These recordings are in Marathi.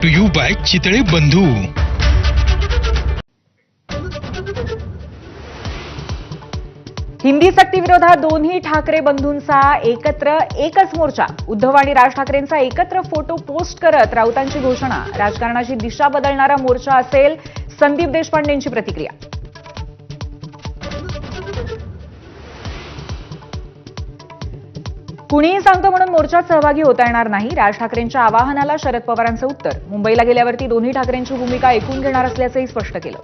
टू यू बाय चितळे बंधू। हिंदी सक्ती विरोधात दोन्ही ठाकरे बंधूंचा एकत्र एकच मोर्चा। उद्धव आणि राज ठाकरेंचा एकत्र फोटो पोस्ट करत राऊतांची घोषणा। राजकारणाची दिशा बदलणारा मोर्चा असेल, संदीप देशपांडेंची प्रतिक्रिया। कुणीही सांगतो म्हणून मोर्चात सहभागी होता येणार नाही, राज ठाकरेंच्या आवाहनाला शरद पवारांचं उत्तर। मुंबईला गेल्यावरती दोन्ही ठाकरेंची भूमिका ऐकून घेणार असल्याचंही स्पष्ट केलं।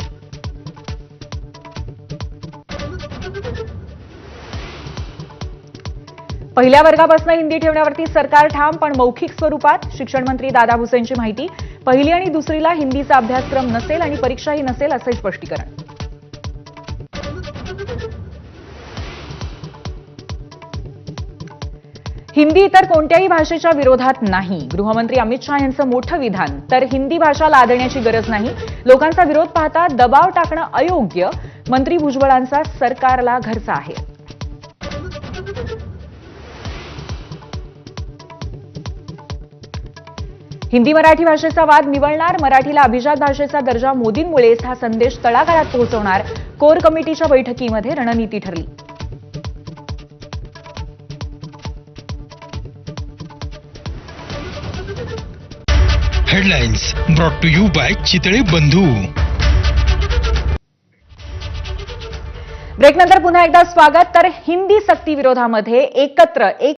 पहिल्या वर्गापासून हिंदी ठेवण्यावरती सरकार ठाम, पण मौखिक स्वरूपात। शिक्षण मंत्री दादा भुसेंची माहिती। पहिली आणि दुसरीला हिंदीचा अभ्यासक्रम नसेल आणि परीक्षाही नसेल, असंही स्पष्टीकरण। हिंदी इतर कोणत्याही भाषेच्या विरोधात नाही, गृहमंत्री अमित शहा यांचं मोठं विधान। तर हिंदी भाषा लादण्याची गरज नाही, लोकांचा विरोध पाहता दबाव टाकणं अयोग्य। मंत्री भुजबळांचा सरकारला घरचा आहे। हिंदी मराठी भाषेचा वाद निवळणार, मराठीला अभिजात भाषेचा दर्जा मोदींमुळेच हा संदेश तळागाळात पोहोचवणार। कोर कमिटीच्या बैठकीमध्ये रणनीती ठरली। Headlines brought to you by Chitale Bandhu. ब्रेकनंतर पुन्हा एकदा स्वागत। तर हिंदी सक्ती विरोधामध्ये एकत्र